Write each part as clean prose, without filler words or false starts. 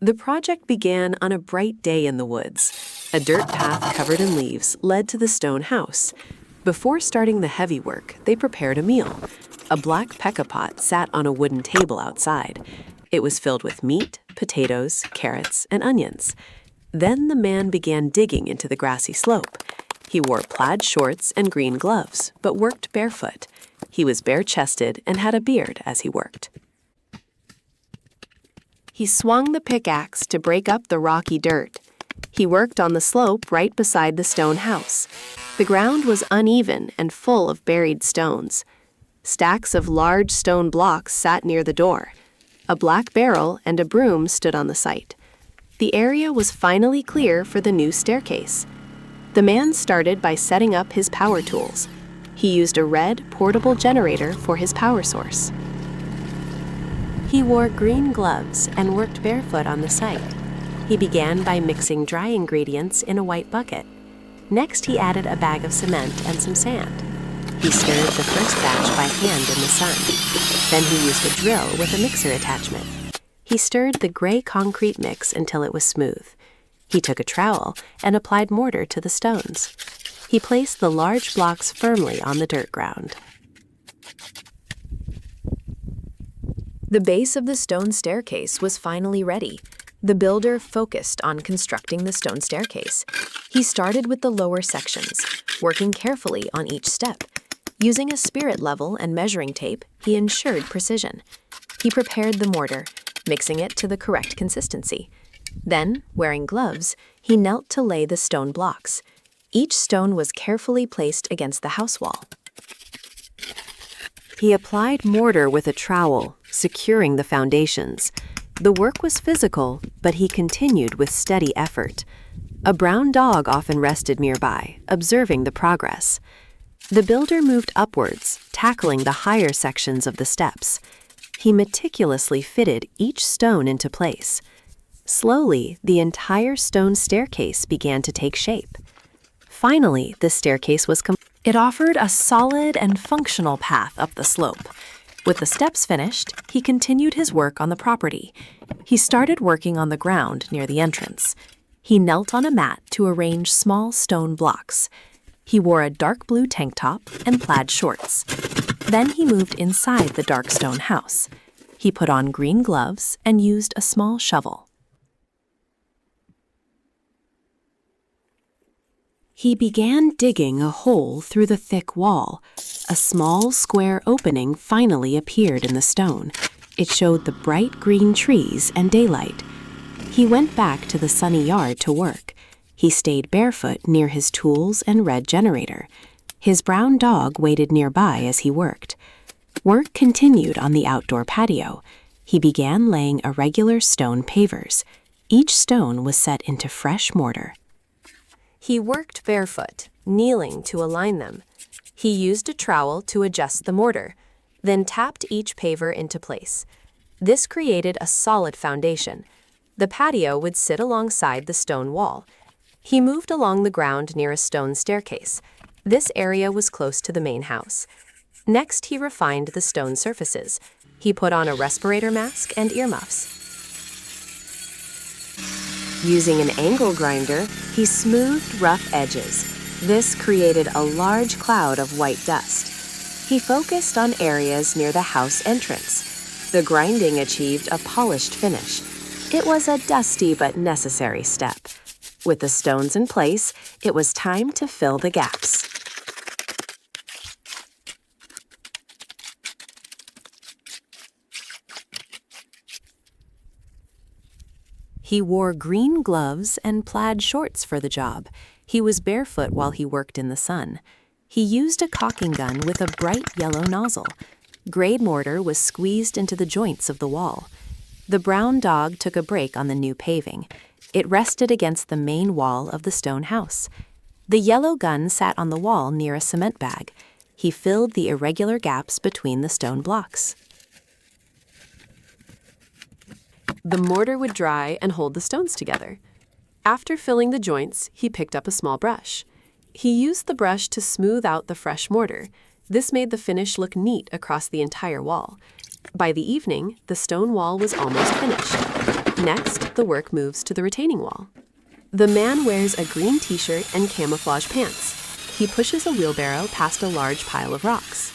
The project began on a bright day in the woods. A dirt path covered in leaves led to the stone house. Before starting the heavy work, they prepared a meal. A black pekka pot sat on a wooden table outside. It was filled with meat, potatoes, carrots, and onions. Then the man began digging into the grassy slope. He wore plaid shorts and green gloves, but worked barefoot. He was bare-chested and had a beard as he worked. He swung the pickaxe to break up the rocky dirt. He worked on the slope right beside the stone house. The ground was uneven and full of buried stones. Stacks of large stone blocks sat near the door. A black barrel and a broom stood on the site. The area was finally clear for the new staircase. The man started by setting up his power tools. He used a red, portable generator for his power source. He wore green gloves and worked barefoot on the site. He began by mixing dry ingredients in a white bucket. Next, he added a bag of cement and some sand. He stirred the first batch by hand in the sun. Then he used a drill with a mixer attachment. He stirred the gray concrete mix until it was smooth. He took a trowel and applied mortar to the stones. He placed the large blocks firmly on the dirt ground. The base of the stone staircase was finally ready. The builder focused on constructing the stone staircase. He started with the lower sections, working carefully on each step. Using a spirit level and measuring tape, he ensured precision. He prepared the mortar, mixing it to the correct consistency. Then, wearing gloves, he knelt to lay the stone blocks. Each stone was carefully placed against the house wall. He applied mortar with a trowel, securing the foundations. The work was physical, but he continued with steady effort. A brown dog often rested nearby, observing the progress. The builder moved upwards, tackling the higher sections of the steps. He meticulously fitted each stone into place. Slowly, the entire stone staircase began to take shape. Finally, the staircase was complete. It offered a solid and functional path up the slope. With the steps finished, he continued his work on the property. He started working on the ground near the entrance. He knelt on a mat to arrange small stone blocks. He wore a dark blue tank top and plaid shorts. Then he moved inside the dark stone house. He put on green gloves and used a small shovel. He began digging a hole through the thick wall. A small square opening finally appeared in the stone. It showed the bright green trees and daylight. He went back to the sunny yard to work. He stayed barefoot near his tools and red generator. His brown dog waited nearby as he worked. Work continued on the outdoor patio. He began laying irregular stone pavers. Each stone was set into fresh mortar. He worked barefoot, kneeling to align them. He used a trowel to adjust the mortar, then tapped each paver into place. This created a solid foundation. The patio would sit alongside the stone wall. He moved along the ground near a stone staircase. This area was close to the main house. Next, he refined the stone surfaces. He put on a respirator mask and earmuffs. Using an angle grinder, he smoothed rough edges. This created a large cloud of white dust. He focused on areas near the house entrance. The grinding achieved a polished finish. It was a dusty but necessary step. With the stones in place, it was time to fill the gaps. He wore green gloves and plaid shorts for the job. He was barefoot while he worked in the sun. He used a caulking gun with a bright yellow nozzle. Grade mortar was squeezed into the joints of the wall. The brown dog took a break on the new paving. It rested against the main wall of the stone house. The yellow gun sat on the wall near a cement bag. He filled the irregular gaps between the stone blocks. The mortar would dry and hold the stones together. After filling the joints, he picked up a small brush. He used the brush to smooth out the fresh mortar. This made the finish look neat across the entire wall. By the evening, the stone wall was almost finished. Next, the work moves to the retaining wall. The man wears a green t-shirt and camouflage pants. He pushes a wheelbarrow past a large pile of rocks.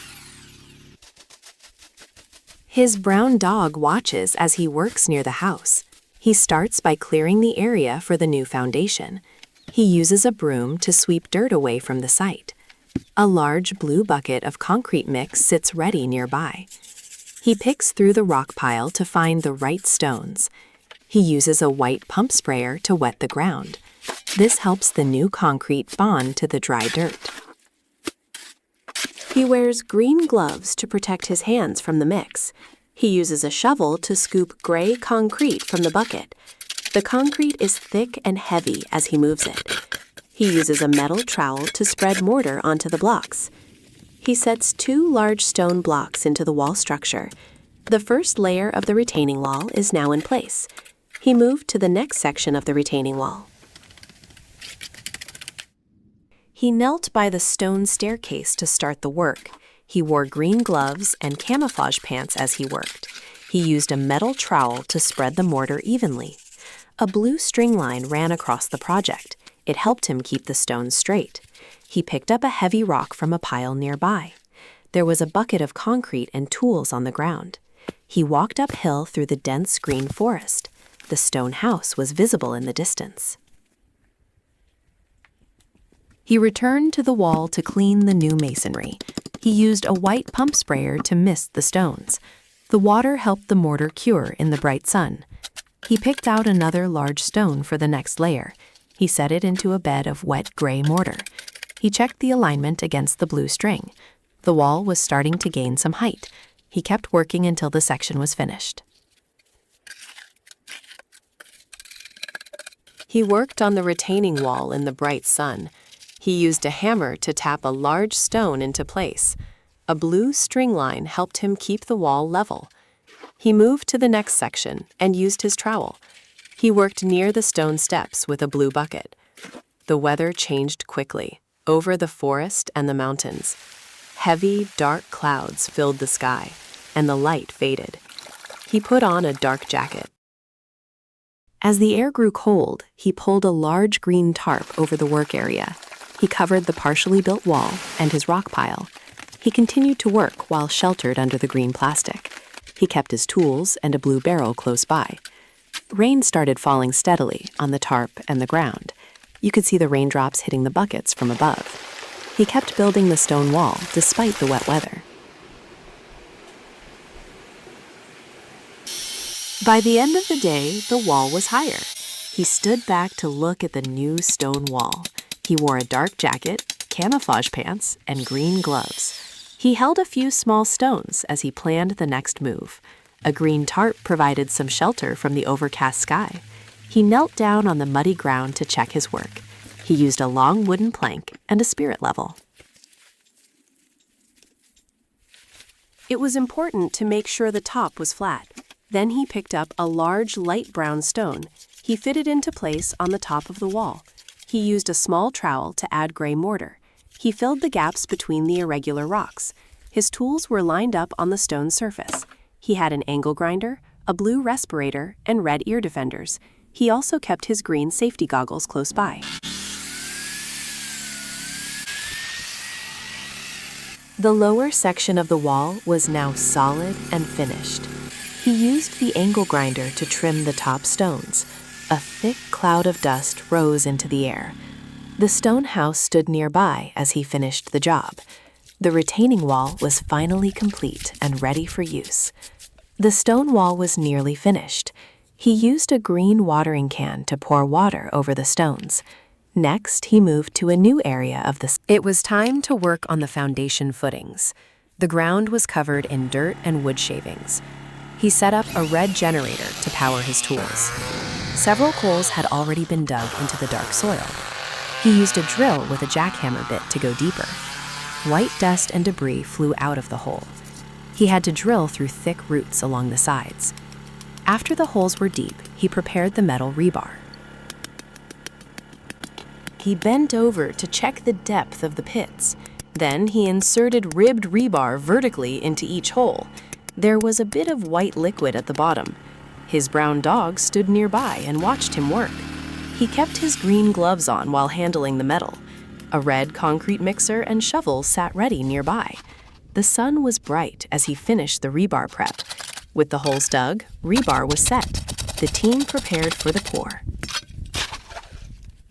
His brown dog watches as he works near the house. He starts by clearing the area for the new foundation. He uses a broom to sweep dirt away from the site. A large blue bucket of concrete mix sits ready nearby. He picks through the rock pile to find the right stones. He uses a white pump sprayer to wet the ground. This helps the new concrete bond to the dry dirt. He wears green gloves to protect his hands from the mix. He uses a shovel to scoop gray concrete from the bucket. The concrete is thick and heavy as he moves it. He uses a metal trowel to spread mortar onto the blocks. He sets 2 large stone blocks into the wall structure. The first layer of the retaining wall is now in place. He moved to the next section of the retaining wall. He knelt by the stone staircase to start the work. He wore green gloves and camouflage pants as he worked. He used a metal trowel to spread the mortar evenly. A blue string line ran across the project. It helped him keep the stones straight. He picked up a heavy rock from a pile nearby. There was a bucket of concrete and tools on the ground. He walked uphill through the dense green forest. The stone house was visible in the distance. He returned to the wall to clean the new masonry. He used a white pump sprayer to mist the stones. The water helped the mortar cure in the bright sun. He picked out another large stone for the next layer. He set it into a bed of wet gray mortar. He checked the alignment against the blue string. The wall was starting to gain some height. He kept working until the section was finished. He worked on the retaining wall in the bright sun. He used a hammer to tap a large stone into place. A blue string line helped him keep the wall level. He moved to the next section and used his trowel. He worked near the stone steps with a blue bucket. The weather changed quickly, over the forest and the mountains. Heavy, dark clouds filled the sky, and the light faded. He put on a dark jacket. As the air grew cold, he pulled a large green tarp over the work area. He covered the partially built wall and his rock pile. He continued to work while sheltered under the green plastic. He kept his tools and a blue barrel close by. Rain started falling steadily on the tarp and the ground. You could see the raindrops hitting the buckets from above. He kept building the stone wall despite the wet weather. By the end of the day, the wall was higher. He stood back to look at the new stone wall. He wore a dark jacket, camouflage pants, and green gloves. He held a few small stones as he planned the next move. A green tarp provided some shelter from the overcast sky. He knelt down on the muddy ground to check his work. He used a long wooden plank and a spirit level. It was important to make sure the top was flat. Then he picked up a large light brown stone. He fit it into place on the top of the wall. He used a small trowel to add gray mortar. He filled the gaps between the irregular rocks. His tools were lined up on the stone surface. He had an angle grinder, a blue respirator, and red ear defenders. He also kept his green safety goggles close by. The lower section of the wall was now solid and finished. He used the angle grinder to trim the top stones. A thick cloud of dust rose into the air. The stone house stood nearby as he finished the job. The retaining wall was finally complete and ready for use. The stone wall was nearly finished. He used a green watering can to pour water over the stones. Next, he moved to a new area of the... It was time to work on the foundation footings. The ground was covered in dirt and wood shavings. He set up a red generator to power his tools. Several holes had already been dug into the dark soil. He used a drill with a jackhammer bit to go deeper. White dust and debris flew out of the hole. He had to drill through thick roots along the sides. After the holes were deep, he prepared the metal rebar. He bent over to check the depth of the pits. Then he inserted ribbed rebar vertically into each hole. There was a bit of white liquid at the bottom. His brown dog stood nearby and watched him work. He kept his green gloves on while handling the metal. A red concrete mixer and shovel sat ready nearby. The sun was bright as he finished the rebar prep. With the holes dug, rebar was set. The team prepared for the pour.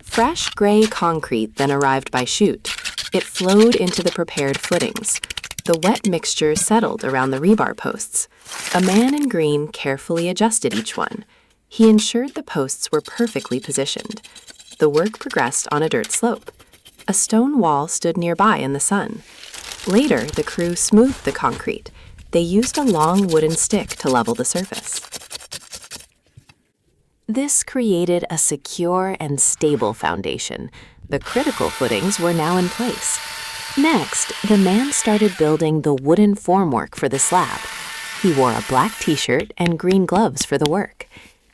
Fresh gray concrete then arrived by chute. It flowed into the prepared footings. The wet mixture settled around the rebar posts. A man in green carefully adjusted each one. He ensured the posts were perfectly positioned. The work progressed on a dirt slope. A stone wall stood nearby in the sun. Later, the crew smoothed the concrete. They used a long wooden stick to level the surface. This created a secure and stable foundation. The critical footings were now in place. Next, the man started building the wooden formwork for the slab. He wore a black t-shirt and green gloves for the work.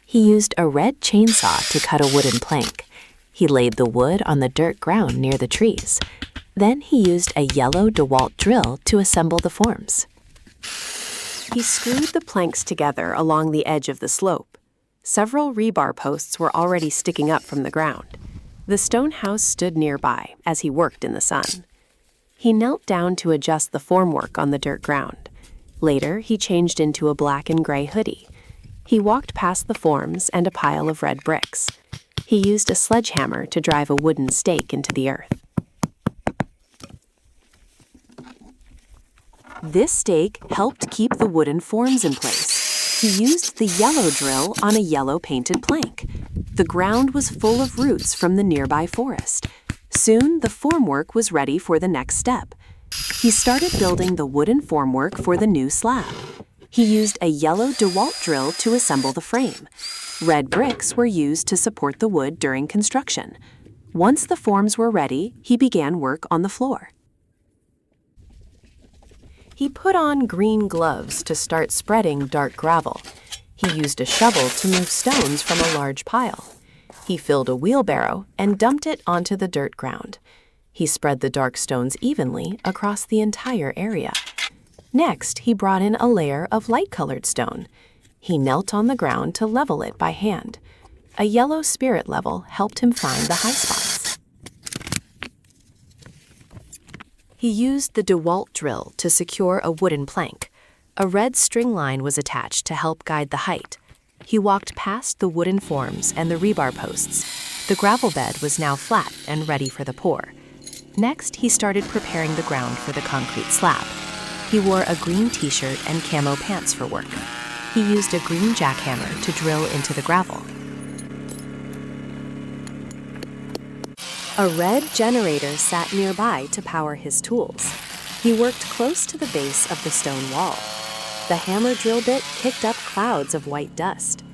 He used a red chainsaw to cut a wooden plank. He laid the wood on the dirt ground near the trees. Then he used a yellow DeWalt drill to assemble the forms. He screwed the planks together along the edge of the slope. Several rebar posts were already sticking up from the ground. The stone house stood nearby as he worked in the sun. He knelt down to adjust the formwork on the dirt ground. Later, he changed into a black and gray hoodie. He walked past the forms and a pile of red bricks. He used a sledgehammer to drive a wooden stake into the earth. This stake helped keep the wooden forms in place. He used the yellow drill on a yellow painted plank. The ground was full of roots from the nearby forest. Soon, the formwork was ready for the next step. He started building the wooden formwork for the new slab. He used a yellow DeWalt drill to assemble the frame. Red bricks were used to support the wood during construction. Once the forms were ready, he began work on the floor. He put on green gloves to start spreading dark gravel. He used a shovel to move stones from a large pile. He filled a wheelbarrow and dumped it onto the dirt ground. He spread the dark stones evenly across the entire area. Next, he brought in a layer of light-colored stone. He knelt on the ground to level it by hand. A yellow spirit level helped him find the high spots. He used the DeWalt drill to secure a wooden plank. A red string line was attached to help guide the height. He walked past the wooden forms and the rebar posts. The gravel bed was now flat and ready for the pour. Next, he started preparing the ground for the concrete slab. He wore a green t-shirt and camo pants for work. He used a green jackhammer to drill into the gravel. A red generator sat nearby to power his tools. He worked close to the base of the stone wall. The hammer drill bit kicked up clouds of white dust.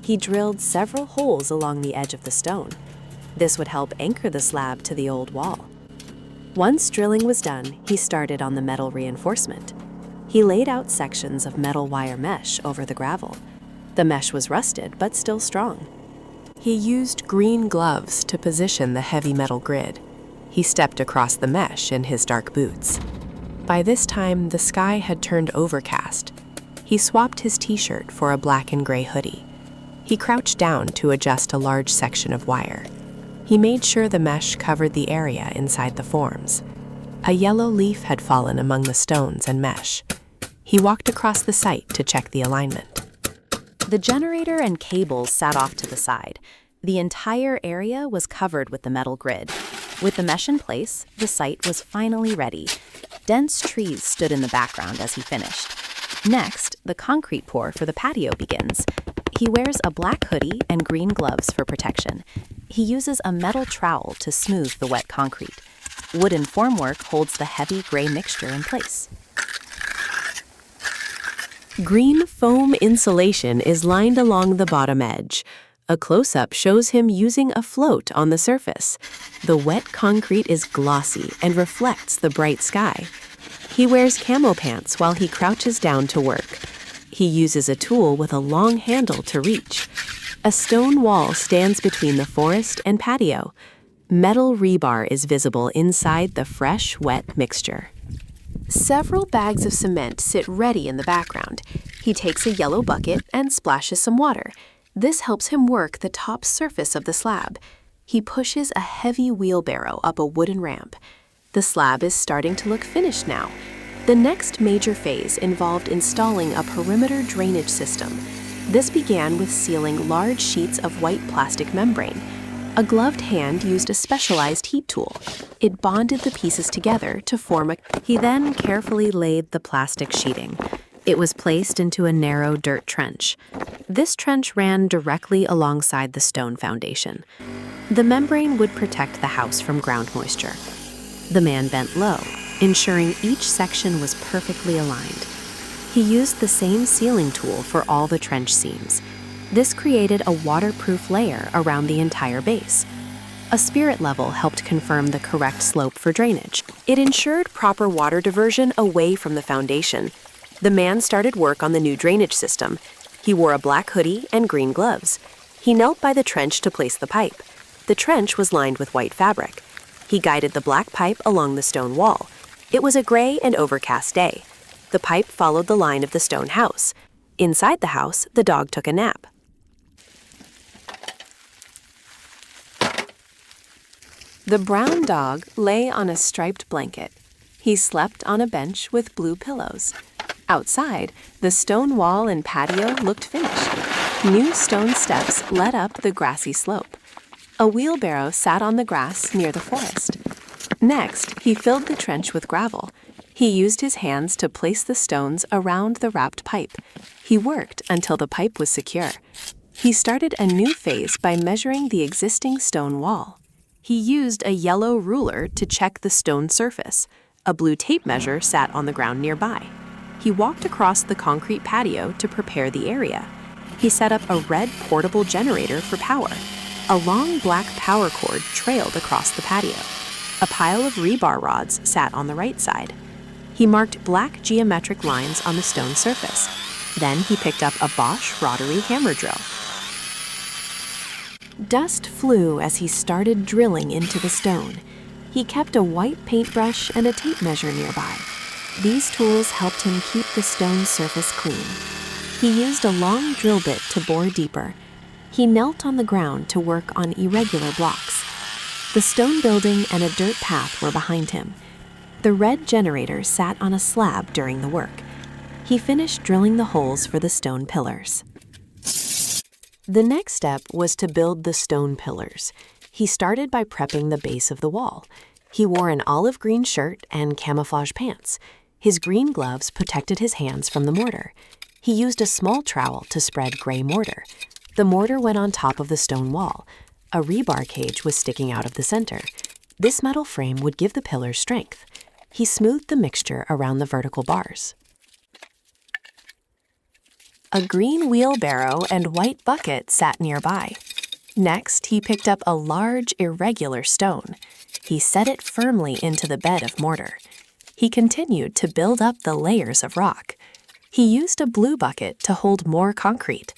He drilled several holes along the edge of the stone. This would help anchor the slab to the old wall. Once drilling was done, he started on the metal reinforcement. He laid out sections of metal wire mesh over the gravel. The mesh was rusted but still strong. He used green gloves to position the heavy metal grid. He stepped across the mesh in his dark boots. By this time, the sky had turned overcast. He swapped his t-shirt for a black and gray hoodie. He crouched down to adjust a large section of wire. He made sure the mesh covered the area inside the forms. A yellow leaf had fallen among the stones and mesh. He walked across the site to check the alignment. The generator and cables sat off to the side. The entire area was covered with the metal grid. With the mesh in place, the site was finally ready. Dense trees stood in the background as he finished. Next, the concrete pour for the patio begins. He wears a black hoodie and green gloves for protection. He uses a metal trowel to smooth the wet concrete. Wooden formwork holds the heavy gray mixture in place. Green foam insulation is lined along the bottom edge. A close-up shows him using a float on the surface. The wet concrete is glossy and reflects the bright sky. He wears camo pants while he crouches down to work. He uses a tool with a long handle to reach. A stone wall stands between the forest and patio. Metal rebar is visible inside the fresh, wet mixture. Several bags of cement sit ready in the background. He takes a yellow bucket and splashes some water. This helps him work the top surface of the slab. He pushes a heavy wheelbarrow up a wooden ramp. The slab is starting to look finished now. The next major phase involved installing a perimeter drainage system. This began with sealing large sheets of white plastic membrane. A gloved hand used a specialized heat tool. It bonded the pieces together to form a... He then carefully laid the plastic sheeting. It was placed into a narrow dirt trench. This trench ran directly alongside the stone foundation. The membrane would protect the house from ground moisture. The man bent low, ensuring each section was perfectly aligned. He used the same sealing tool for all the trench seams. This created a waterproof layer around the entire base. A spirit level helped confirm the correct slope for drainage. It ensured proper water diversion away from the foundation. The man started work on the new drainage system. He wore a black hoodie and green gloves. He knelt by the trench to place the pipe. The trench was lined with white fabric. He guided the black pipe along the stone wall. It was a gray and overcast day. The pipe followed the line of the stone house. Inside the house, the dog took a nap. The brown dog lay on a striped blanket. He slept on a bench with blue pillows. Outside, the stone wall and patio looked finished. New stone steps led up the grassy slope. A wheelbarrow sat on the grass near the forest. Next, he filled the trench with gravel. He used his hands to place the stones around the wrapped pipe. He worked until the pipe was secure. He started a new phase by measuring the existing stone wall. He used a yellow ruler to check the stone surface. A blue tape measure sat on the ground nearby. He walked across the concrete patio to prepare the area. He set up a red portable generator for power. A long black power cord trailed across the patio. A pile of rebar rods sat on the right side. He marked black geometric lines on the stone surface. Then he picked up a Bosch rotary hammer drill. Dust flew as he started drilling into the stone. He kept a white paintbrush and a tape measure nearby. These tools helped him keep the stone surface clean. He used a long drill bit to bore deeper. He knelt on the ground to work on irregular blocks. The stone building and a dirt path were behind him. The red generator sat on a slab during the work. He finished drilling the holes for the stone pillars. The next step was to build the stone pillars. He started by prepping the base of the wall. He wore an olive green shirt and camouflage pants. His green gloves protected his hands from the mortar. He used a small trowel to spread gray mortar. The mortar went on top of the stone wall. A rebar cage was sticking out of the center. This metal frame would give the pillars strength. He smoothed the mixture around the vertical bars. A green wheelbarrow and white bucket sat nearby. Next, he picked up a large, irregular stone. He set it firmly into the bed of mortar. He continued to build up the layers of rock. He used a blue bucket to hold more concrete.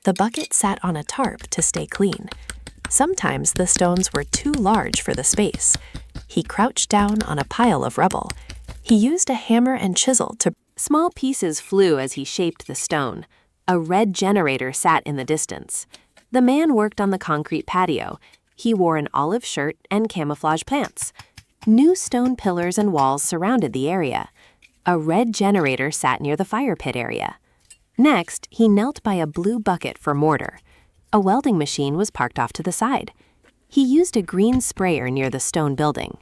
The bucket sat on a tarp to stay clean. Sometimes the stones were too large for the space. He crouched down on a pile of rubble. He used a hammer and chisel to... Small pieces flew as he shaped the stone. A red generator sat in the distance. The man worked on the concrete patio. He wore an olive shirt and camouflage pants. New stone pillars and walls surrounded the area. A red generator sat near the fire pit area. Next, he knelt by a blue bucket for mortar. A welding machine was parked off to the side. He used a green sprayer near the stone building.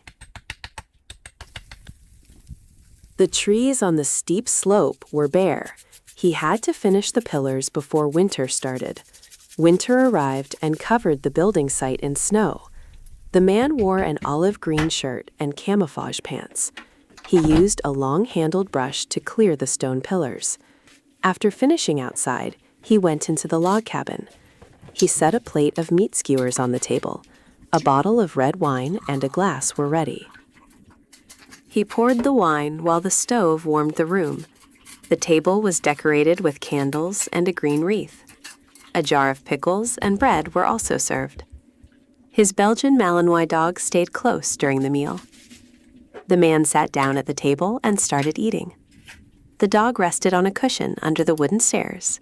The trees on the steep slope were bare. He had to finish the pillars before winter started. Winter arrived and covered the building site in snow. The man wore an olive green shirt and camouflage pants. He used a long-handled brush to clear the stone pillars. After finishing outside, he went into the log cabin. He set a plate of meat skewers on the table. A bottle of red wine and a glass were ready. He poured the wine while the stove warmed the room. The table was decorated with candles and a green wreath. A jar of pickles and bread were also served. His Belgian Malinois dog stayed close during the meal. The man sat down at the table and started eating. The dog rested on a cushion under the wooden stairs.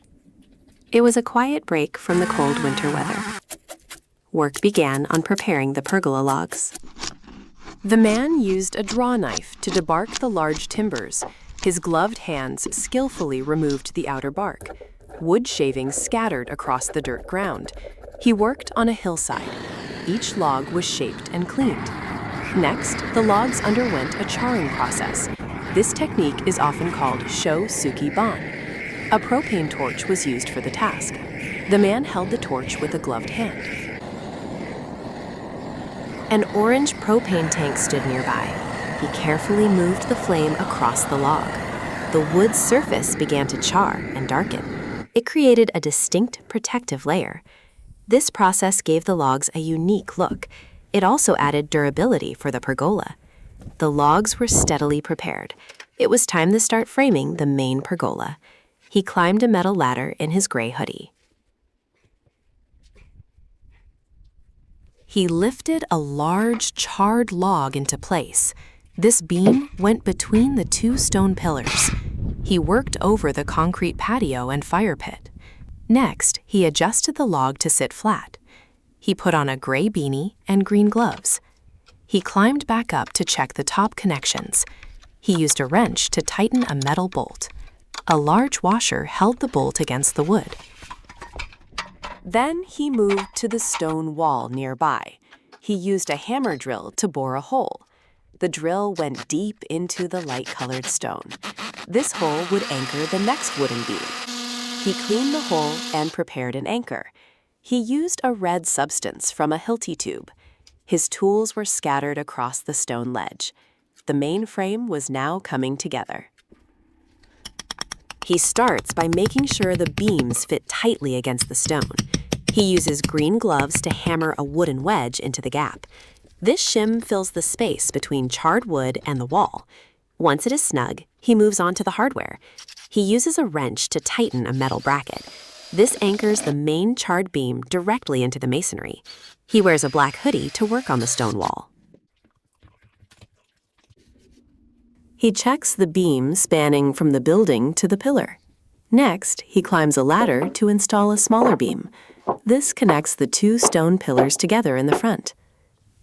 It was a quiet break from the cold winter weather. Work began on preparing the pergola logs. The man used a draw knife to debark the large timbers. His gloved hands skillfully removed the outer bark. Wood shavings scattered across the dirt ground. He worked on a hillside. Each log was shaped and cleaned. Next, the logs underwent a charring process. This technique is often called sho suki ban. A propane torch was used for the task. The man held the torch with a gloved hand. An orange propane tank stood nearby. He carefully moved the flame across the log. The wood's surface began to char and darken. It created a distinct protective layer. This process gave the logs a unique look. It also added durability for the pergola. The logs were steadily prepared. It was time to start framing the main pergola. He climbed a metal ladder in his gray hoodie. He lifted a large, charred log into place. This beam went between the two stone pillars. He worked over the concrete patio and fire pit. Next, he adjusted the log to sit flat. He put on a gray beanie and green gloves. He climbed back up to check the top connections. He used a wrench to tighten a metal bolt. A large washer held the bolt against the wood. Then he moved to the stone wall nearby. He used a hammer drill to bore a hole. The drill went deep into the light-colored stone. This hole would anchor the next wooden beam. He cleaned the hole and prepared an anchor. He used a red substance from a Hilti tube. His tools were scattered across the stone ledge. The main frame was now coming together. He starts by making sure the beams fit tightly against the stone. He uses green gloves to hammer a wooden wedge into the gap. This shim fills the space between charred wood and the wall. Once it is snug, he moves on to the hardware. He uses a wrench to tighten a metal bracket. This anchors the main charred beam directly into the masonry. He wears a black hoodie to work on the stone wall. He checks the beam spanning from the building to the pillar. Next, he climbs a ladder to install a smaller beam. This connects the two stone pillars together in the front.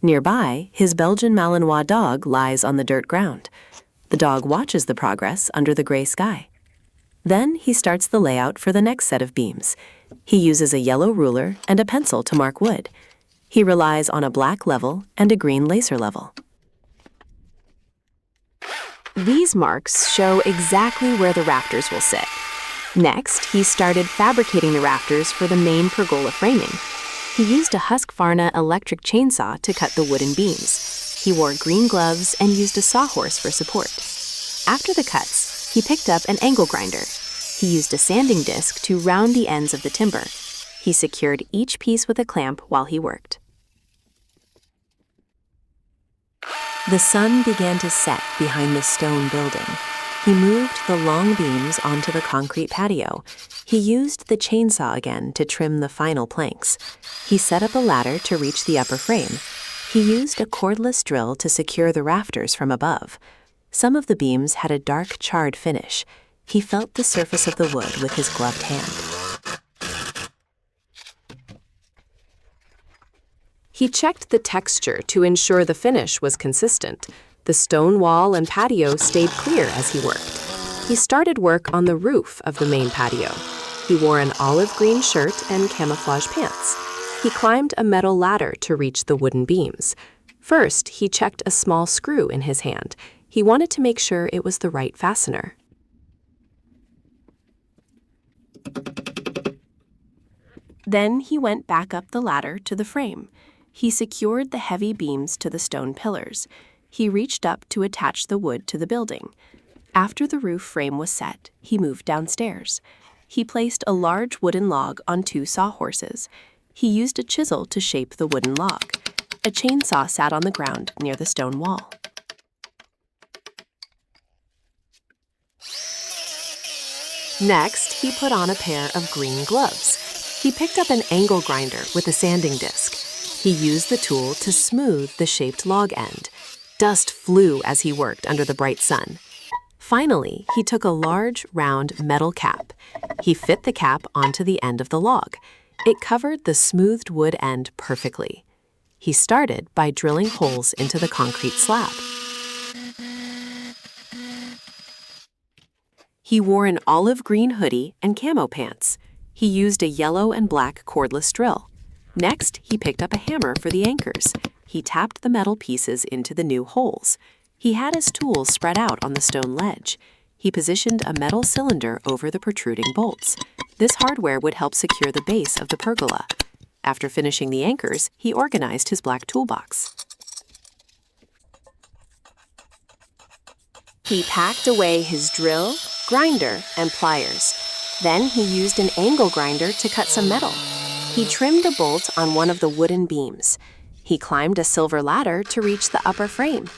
Nearby, his Belgian Malinois dog lies on the dirt ground. The dog watches the progress under the gray sky. Then he starts the layout for the next set of beams. He uses a yellow ruler and a pencil to mark wood. He relies on a black level and a green lacer level. These marks show exactly where the rafters will sit. Next, he started fabricating the rafters for the main pergola framing. He used a Husqvarna electric chainsaw to cut the wooden beams. He wore green gloves and used a sawhorse for support. After the cuts, he picked up an angle grinder. He used a sanding disc to round the ends of the timber. He secured each piece with a clamp while he worked. The sun began to set behind the stone building. He moved the long beams onto the concrete patio. He used the chainsaw again to trim the final planks. He set up a ladder to reach the upper frame. He used a cordless drill to secure the rafters from above. Some of the beams had a dark charred finish. He felt the surface of the wood with his gloved hand. He checked the texture to ensure the finish was consistent. The stone wall and patio stayed clear as he worked. He started work on the roof of the main patio. He wore an olive green shirt and camouflage pants. He climbed a metal ladder to reach the wooden beams. First, he checked a small screw in his hand. He wanted to make sure it was the right fastener. Then he went back up the ladder to the frame. He secured the heavy beams to the stone pillars. He reached up to attach the wood to the building. After the roof frame was set, he moved downstairs. He placed a large wooden log on two sawhorses. He used a chisel to shape the wooden log. A chainsaw sat on the ground near the stone wall. Next, he put on a pair of green gloves. He picked up an angle grinder with a sanding disc. He used the tool to smooth the shaped log end. Dust flew as he worked under the bright sun. Finally, he took a large, round metal cap. He fit the cap onto the end of the log. It covered the smoothed wood end perfectly. He started by drilling holes into the concrete slab. He wore an olive green hoodie and camo pants. He used a yellow and black cordless drill. Next, he picked up a hammer for the anchors. He tapped the metal pieces into the new holes. He had his tools spread out on the stone ledge. He positioned a metal cylinder over the protruding bolts. This hardware would help secure the base of the pergola. After finishing the anchors, he organized his black toolbox. He packed away his drill, grinder, and pliers. Then he used an angle grinder to cut some metal. He trimmed a bolt on one of the wooden beams. He climbed a silver ladder to reach the upper frame.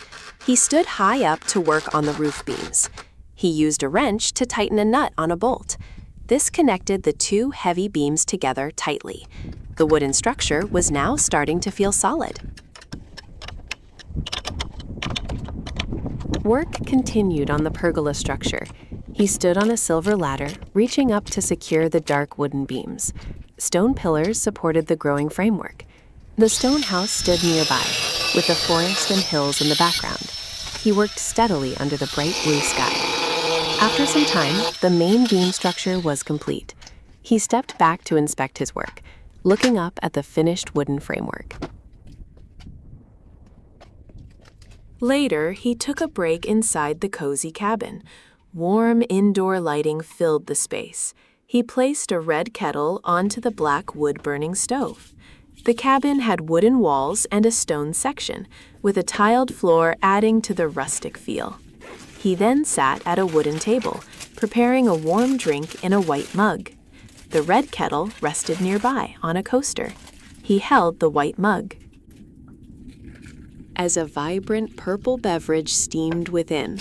He stood high up to work on the roof beams. He used a wrench to tighten a nut on a bolt. This connected the two heavy beams together tightly. The wooden structure was now starting to feel solid. Work continued on the pergola structure. He stood on a silver ladder, reaching up to secure the dark wooden beams. Stone pillars supported the growing framework. The stone house stood nearby, with the forest and hills in the background. He worked steadily under the bright blue sky. After some time, the main beam structure was complete. He stepped back to inspect his work, looking up at the finished wooden framework. Later, he took a break inside the cozy cabin. Warm indoor lighting filled the space. He placed a red kettle onto the black wood-burning stove. The cabin had wooden walls and a stone section, with a tiled floor adding to the rustic feel. He then sat at a wooden table, preparing a warm drink in a white mug. The red kettle rested nearby on a coaster. He held the white mug. As a vibrant purple beverage steamed within.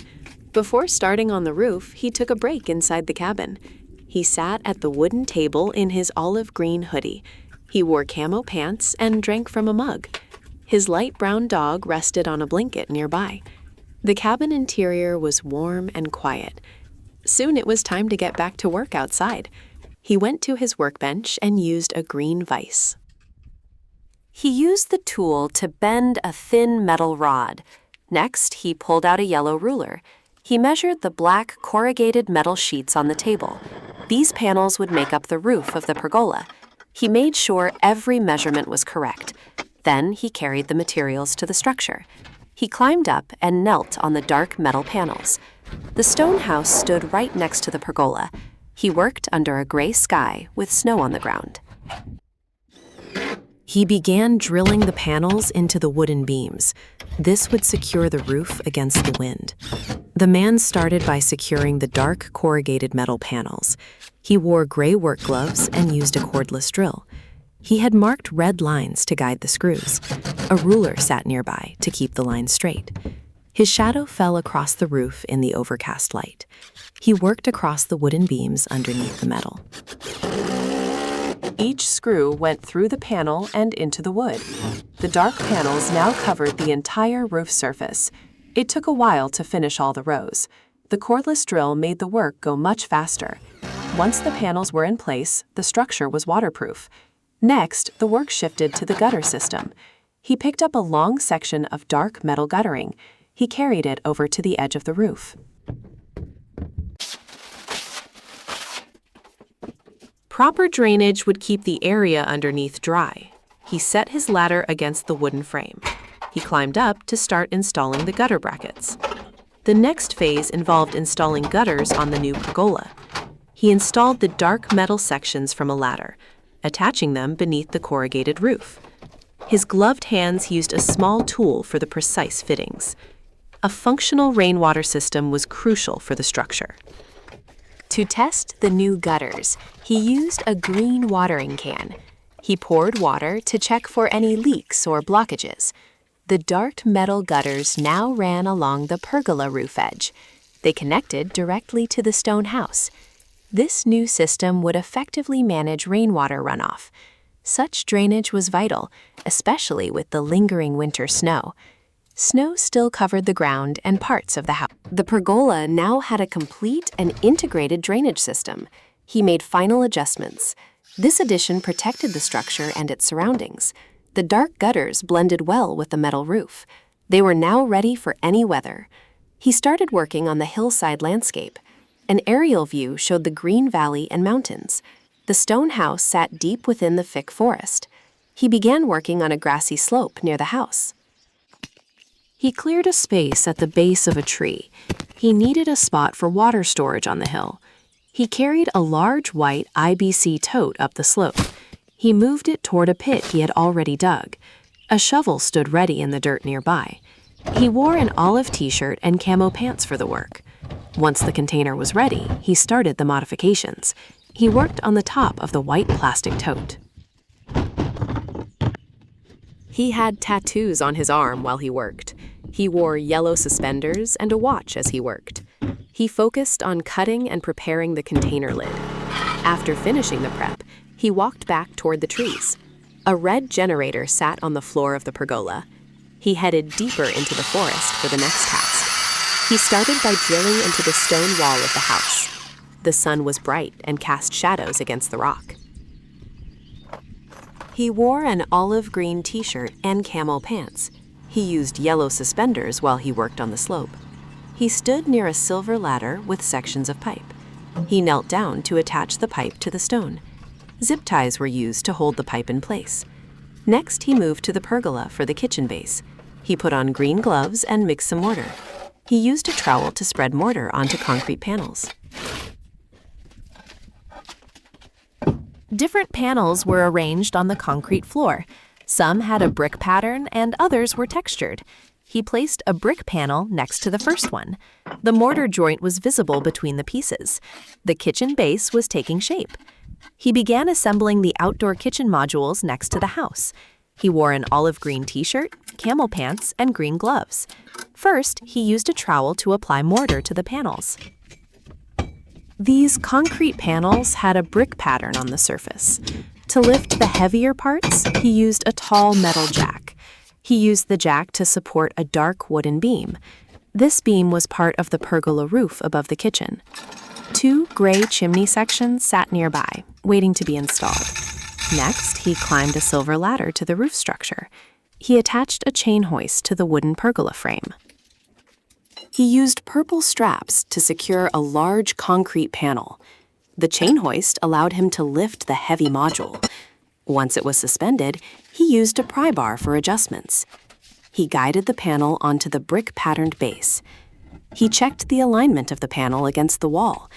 Before starting on the roof, he took a break inside the cabin. He sat at the wooden table in his olive green hoodie. He wore camo pants and drank from a mug. His light brown dog rested on a blanket nearby. The cabin interior was warm and quiet. Soon it was time to get back to work outside. He went to his workbench and used a green vise. He used the tool to bend a thin metal rod. Next, he pulled out a yellow ruler. He measured the black corrugated metal sheets on the table. These panels would make up the roof of the pergola. He made sure every measurement was correct. Then he carried the materials to the structure. He climbed up and knelt on the dark metal panels. The stone house stood right next to the pergola. He worked under a gray sky with snow on the ground. He began drilling the panels into the wooden beams. This would secure the roof against the wind. The man started by securing the dark corrugated metal panels. He wore gray work gloves and used a cordless drill. He had marked red lines to guide the screws. A ruler sat nearby to keep the lines straight. His shadow fell across the roof in the overcast light. He worked across the wooden beams underneath the metal. Each screw went through the panel and into the wood. The dark panels now covered the entire roof surface. It took a while to finish all the rows. The cordless drill made the work go much faster. Once the panels were in place, the structure was waterproof. Next, the work shifted to the gutter system. He picked up a long section of dark metal guttering. He carried it over to the edge of the roof. Proper drainage would keep the area underneath dry. He set his ladder against the wooden frame. He climbed up to start installing the gutter brackets. The next phase involved installing gutters on the new pergola. He installed the dark metal sections from a ladder, attaching them beneath the corrugated roof. His gloved hands used a small tool for the precise fittings. A functional rainwater system was crucial for the structure. To test the new gutters, he used a green watering can. He poured water to check for any leaks or blockages. The dark metal gutters now ran along the pergola roof edge. They connected directly to the stone house. This new system would effectively manage rainwater runoff. Such drainage was vital, especially with the lingering winter snow. Snow still covered the ground and parts of the house. The pergola now had a complete and integrated drainage system. He made final adjustments. This addition protected the structure and its surroundings. The dark gutters blended well with the metal roof. They were now ready for any weather. He started working on the hillside landscape. An aerial view showed the green valley and mountains. The stone house sat deep within the thick forest. He began working on a grassy slope near the house. He cleared a space at the base of a tree. He needed a spot for water storage on the hill. He carried a large white IBC tote up the slope. He moved it toward a pit he had already dug. A shovel stood ready in the dirt nearby. He wore an olive t-shirt and camo pants for the work. Once the container was ready, he started the modifications. He worked on the top of the white plastic tote. He had tattoos on his arm while he worked. He wore yellow suspenders and a watch as he worked. He focused on cutting and preparing the container lid. After finishing the prep, he walked back toward the trees. A red generator sat on the floor of the pergola. He headed deeper into the forest for the next task. He started by drilling into the stone wall of the house. The sun was bright and cast shadows against the rock. He wore an olive green t-shirt and camel pants. He used yellow suspenders while he worked on the slope. He stood near a silver ladder with sections of pipe. He knelt down to attach the pipe to the stone. Zip ties were used to hold the pipe in place. Next, he moved to the pergola for the kitchen base. He put on green gloves and mixed some mortar. He used a trowel to spread mortar onto concrete panels. Different panels were arranged on the concrete floor. Some had a brick pattern and others were textured. He placed a brick panel next to the first one. The mortar joint was visible between the pieces. The kitchen base was taking shape. He began assembling the outdoor kitchen modules next to the house. He wore an olive green t-shirt, camel pants, and green gloves. First, he used a trowel to apply mortar to the panels. These concrete panels had a brick pattern on the surface. To lift the heavier parts, he used a tall metal jack. He used the jack to support a dark wooden beam. This beam was part of the pergola roof above the kitchen. 2 gray chimney sections sat nearby, waiting to be installed. Next, he climbed a silver ladder to the roof structure. He attached a chain hoist to the wooden pergola frame. He used purple straps to secure a large concrete panel. The chain hoist allowed him to lift the heavy module. Once it was suspended, he used a pry bar for adjustments. He guided the panel onto the brick-patterned base. He checked the alignment of the panel against the wall.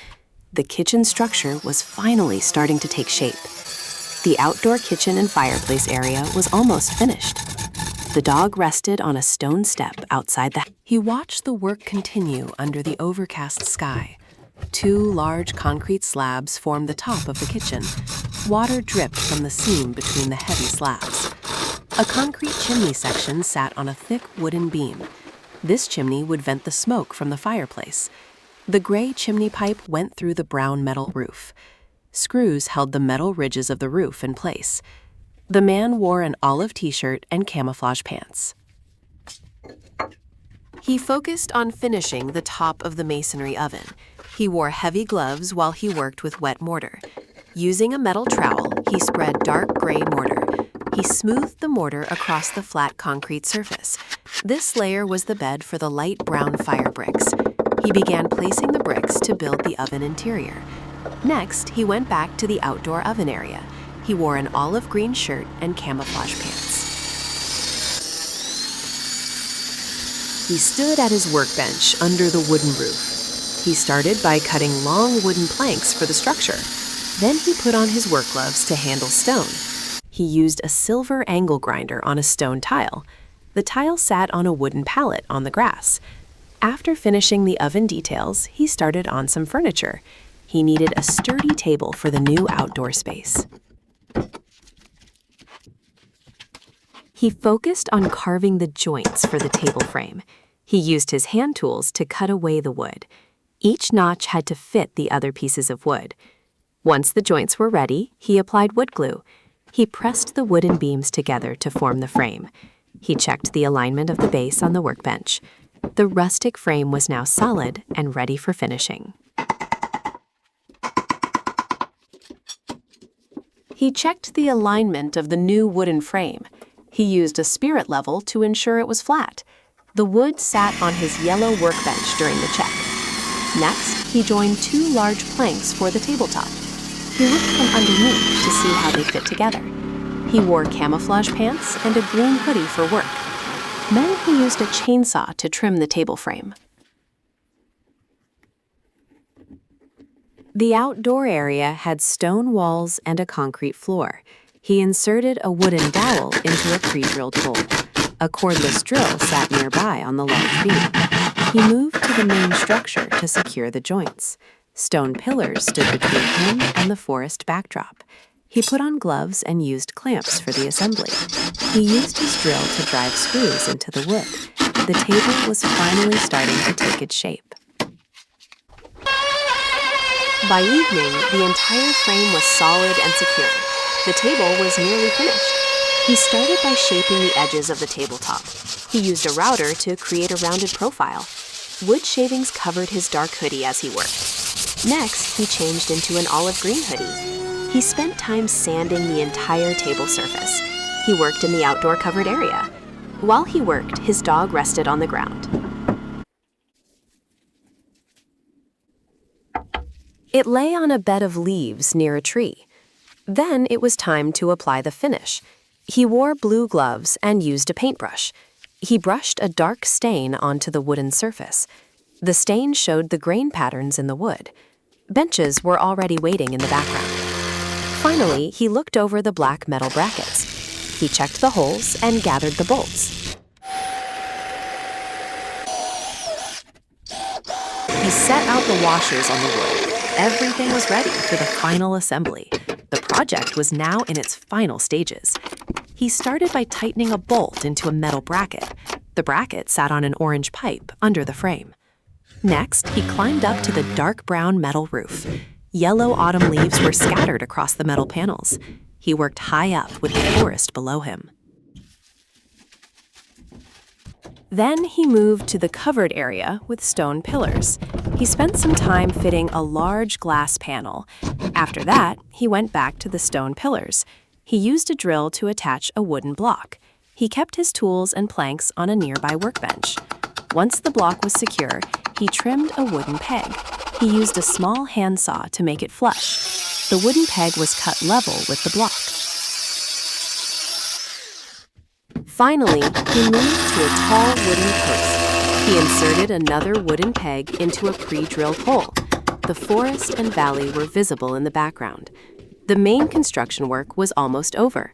The kitchen structure was finally starting to take shape. The outdoor kitchen and fireplace area was almost finished. The dog rested on a stone step outside the house. He watched the work continue under the overcast sky. 2 large concrete slabs formed the top of the kitchen. Water dripped from the seam between the heavy slabs. A concrete chimney section sat on a thick wooden beam. This chimney would vent the smoke from the fireplace. The gray chimney pipe went through the brown metal roof. Screws held the metal ridges of the roof in place. The man wore an olive t-shirt and camouflage pants. He focused on finishing the top of the masonry oven. He wore heavy gloves while he worked with wet mortar. Using a metal trowel, he spread dark gray mortar. He smoothed the mortar across the flat concrete surface. This layer was the bed for the light brown fire bricks. He began placing the bricks to build the oven interior. Next, he went back to the outdoor oven area. He wore an olive green shirt and camouflage pants. He stood at his workbench under the wooden roof. He started by cutting long wooden planks for the structure. Then he put on his work gloves to handle stone. He used a silver angle grinder on a stone tile. The tile sat on a wooden pallet on the grass. After finishing the oven details, he started on some furniture. He needed a sturdy table for the new outdoor space. He focused on carving the joints for the table frame. He used his hand tools to cut away the wood. Each notch had to fit the other pieces of wood. Once the joints were ready, he applied wood glue. He pressed the wooden beams together to form the frame. He checked the alignment of the base on the workbench. The rustic frame was now solid and ready for finishing. He checked the alignment of the new wooden frame. He used a spirit level to ensure it was flat. The wood sat on his yellow workbench during the check. Next, he joined two large planks for the tabletop. He looked from underneath to see how they fit together. He wore camouflage pants and a green hoodie for work. Then he used a chainsaw to trim the table frame. The outdoor area had stone walls and a concrete floor. He inserted a wooden dowel into a pre-drilled hole. A cordless drill sat nearby on the large beam. He moved to the main structure to secure the joints. Stone pillars stood between him and the forest backdrop. He put on gloves and used clamps for the assembly. He used his drill to drive screws into the wood. The table was finally starting to take its shape. By evening, the entire frame was solid and secure. The table was nearly finished. He started by shaping the edges of the tabletop. He used a router to create a rounded profile. Wood shavings covered his dark hoodie as he worked. Next, he changed into an olive green hoodie. He spent time sanding the entire table surface. He worked in the outdoor covered area. While he worked, his dog rested on the ground. It lay on a bed of leaves near a tree. Then it was time to apply the finish. He wore blue gloves and used a paintbrush. He brushed a dark stain onto the wooden surface. The stain showed the grain patterns in the wood. Benches were already waiting in the background. Finally, he looked over the black metal brackets. He checked the holes and gathered the bolts. He set out the washers on the wood. Everything was ready for the final assembly. The project was now in its final stages. He started by tightening a bolt into a metal bracket. The bracket sat on an orange pipe under the frame. Next, he climbed up to the dark brown metal roof. Yellow autumn leaves were scattered across the metal panels. He worked high up with the forest below him. Then he moved to the covered area with stone pillars. He spent some time fitting a large glass panel. After that, he went back to the stone pillars. He used a drill to attach a wooden block. He kept his tools and planks on a nearby workbench. Once the block was secure, he trimmed a wooden peg. He used a small handsaw to make it flush. The wooden peg was cut level with the block. Finally, he moved to a tall wooden post. He inserted another wooden peg into a pre-drilled hole. The forest and valley were visible in the background. The main construction work was almost over.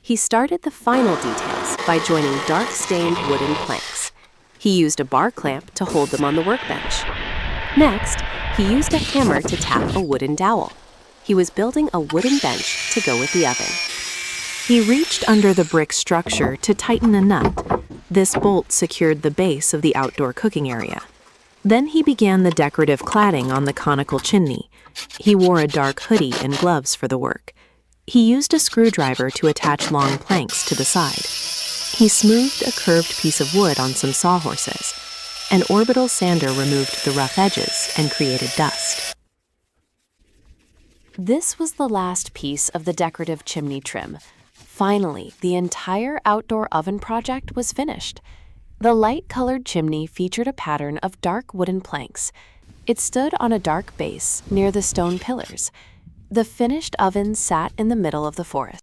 He started the final details by joining dark-stained wooden planks. He used a bar clamp to hold them on the workbench. Next, he used a hammer to tap a wooden dowel. He was building a wooden bench to go with the oven. He reached under the brick structure to tighten a nut. This bolt secured the base of the outdoor cooking area. Then he began the decorative cladding on the conical chimney. He wore a dark hoodie and gloves for the work. He used a screwdriver to attach long planks to the side. He smoothed a curved piece of wood on some sawhorses. An orbital sander removed the rough edges and created dust. This was the last piece of the decorative chimney trim. Finally, the entire outdoor oven project was finished. The light-colored chimney featured a pattern of dark wooden planks. It stood on a dark base near the stone pillars. The finished oven sat in the middle of the forest.